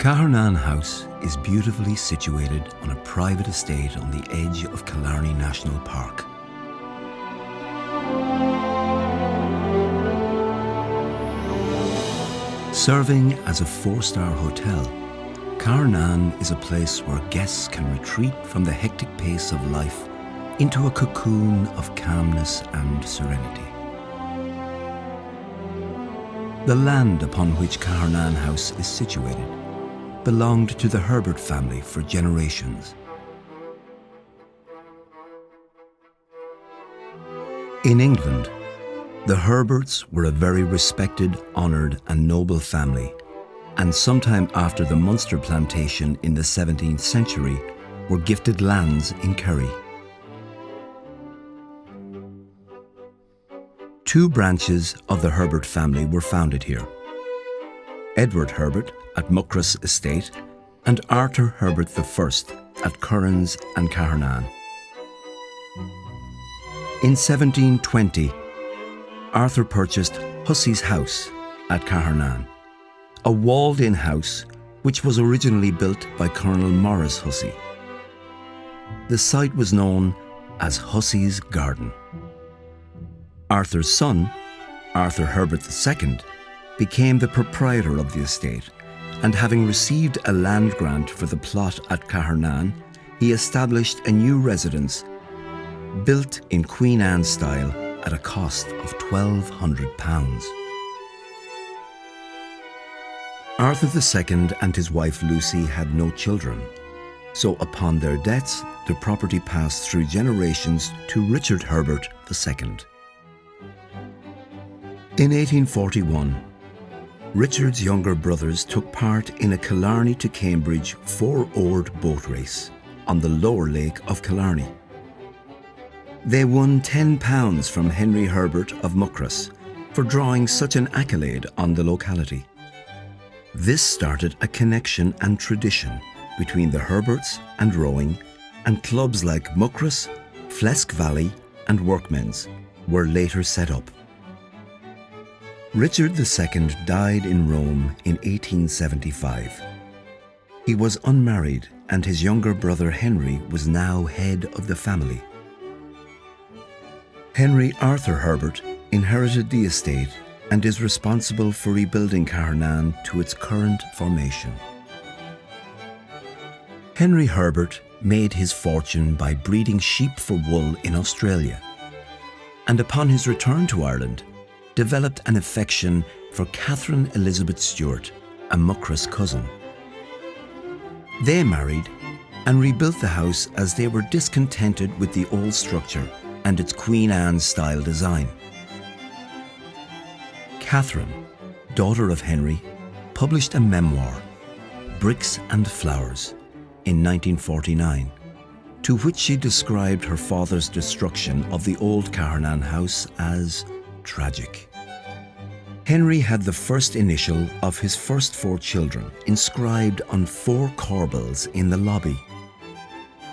Cahernane House is beautifully situated on a private estate on the edge of Killarney National Park. Serving as a 4-star hotel, Cahernane is a place where guests can retreat from the hectic pace of life into a cocoon of calmness and serenity. The land upon which Cahernane House is situated belonged to the Herbert family for generations. In England, the Herberts were a very respected, honoured and noble family, and sometime after the Munster plantation in the 17th century were gifted lands in Kerry. 2 branches of the Herbert family were founded here. Edward Herbert at Muckross Estate and Arthur Herbert I at Currans and Cahernane. In 1720, Arthur purchased Hussey's house at Cahernane, a walled-in house which was originally built by Colonel Maurice Hussey. The site was known as Hussey's Garden. Arthur's son, Arthur Herbert II, became the proprietor of the estate, and having received a land grant for the plot at Cahernane, he established a new residence built in Queen Anne style at a cost of £1,200. Arthur II and his wife Lucy had no children, so upon their deaths, the property passed through generations to Richard Herbert II. In 1841, Richard's younger brothers took part in a Killarney to Cambridge 4-oared boat race on the lower lake of Killarney. They won £10 from Henry Herbert of Muckross for drawing such an accolade on the locality. This started a connection and tradition between the Herberts and rowing, and clubs like Muckross, Flesk Valley and Workmen's were later set up. Richard II died in Rome in 1875. He was unmarried and his younger brother Henry was now head of the family. Henry Arthur Herbert inherited the estate and is responsible for rebuilding Cahernane to its current formation. Henry Herbert made his fortune by breeding sheep for wool in Australia, and upon his return to Ireland, developed an affection for Catherine Elizabeth Stewart, a Muckross cousin. They married and rebuilt the house as they were discontented with the old structure and its Queen Anne style design. Catherine, daughter of Henry, published a memoir, Bricks and Flowers, in 1949, to which she described her father's destruction of the old Cahernane house as tragic. Henry had the first initial of his first 4 children inscribed on 4 corbels in the lobby: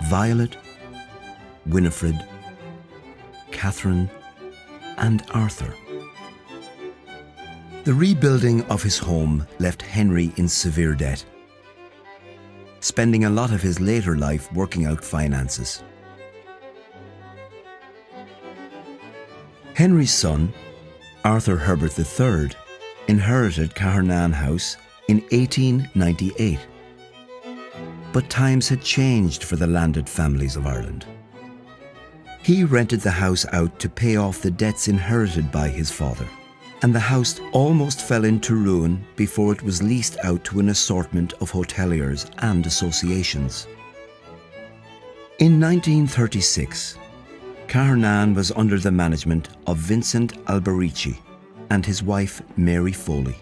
Violet, Winifred, Catherine, and Arthur. The rebuilding of his home left Henry in severe debt, spending a lot of his later life working out finances. Henry's son, Arthur Herbert III, inherited Cahernane House in 1898. But times had changed for the landed families of Ireland. He rented the house out to pay off the debts inherited by his father, and the house almost fell into ruin before it was leased out to an assortment of hoteliers and associations. In 1936, Cahernane was under the management of Vincent Alberici and his wife Mary Foley.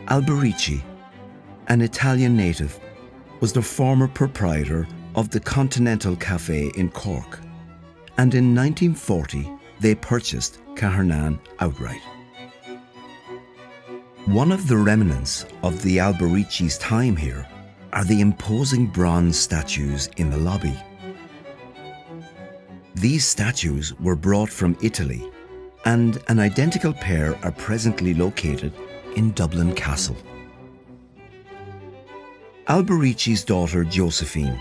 Alberici, an Italian native, was the former proprietor of the Continental Cafe in Cork, and in 1940 they purchased Cahernane outright. One of the remnants of the Alberici's time here are the imposing bronze statues in the lobby. These statues were brought from Italy, and an identical pair are presently located in Dublin Castle. Alberici's daughter Josephine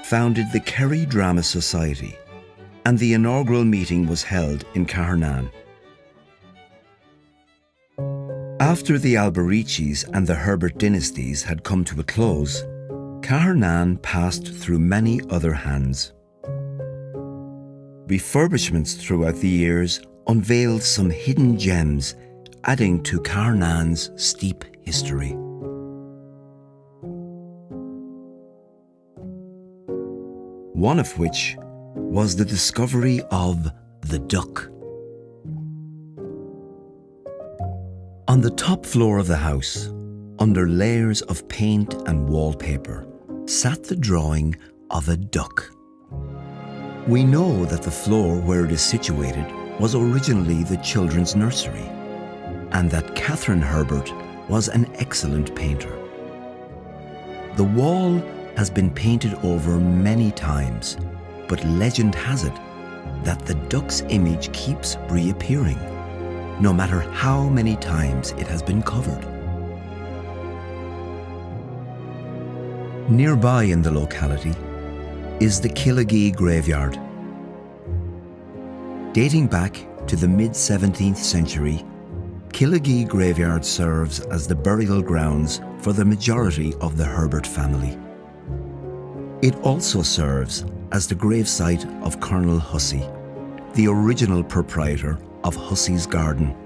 founded the Kerry Drama Society, and the inaugural meeting was held in Cahernane. After the Albericis and the Herbert dynasties had come to a close, Cahernane passed through many other hands. Refurbishments throughout the years unveiled some hidden gems, adding to Cahernane's steep history. One of which was the discovery of the duck. On the top floor of the house, under layers of paint and wallpaper, sat the drawing of a duck. We know that the floor where it is situated was originally the children's nursery, and that Catherine Herbert was an excellent painter. The wall has been painted over many times, but legend has it that the duck's image keeps reappearing, no matter how many times it has been covered. Nearby in the locality is the Killaghe Graveyard. Dating back to the mid-17th century, Killaghe Graveyard serves as the burial grounds for the majority of the Herbert family. It also serves as the gravesite of Colonel Hussey, the original proprietor of Hussey's Garden.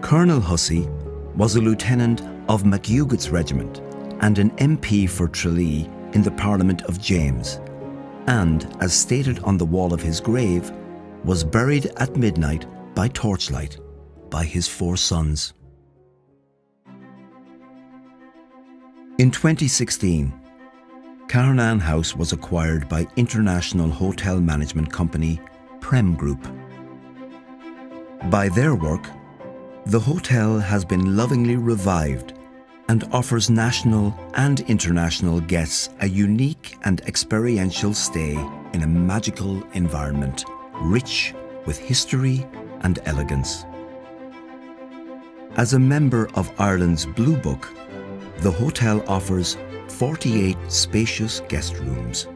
Colonel Hussey was a lieutenant of MacHugott's regiment and an MP for Tralee in the Parliament of James, and, as stated on the wall of his grave, was buried at midnight by torchlight by his 4 sons. In 2016, Cahernane House was acquired by international hotel management company Prem Group. By their work, the hotel has been lovingly revived and offers national and international guests a unique and experiential stay in a magical environment, rich with history and elegance. As a member of Ireland's Blue Book, the hotel offers 48 spacious guest rooms.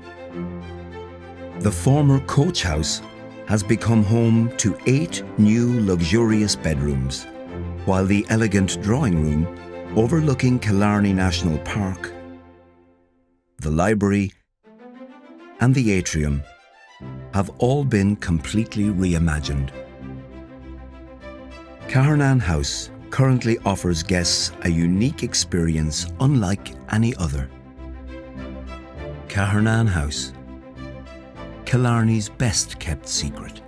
The former coach house has become home to 8 new luxurious bedrooms, while the elegant drawing room overlooking Killarney National Park, the library, and the atrium have all been completely reimagined. Cahernane House currently offers guests a unique experience unlike any other. Cahernane House, Killarney's best kept secret.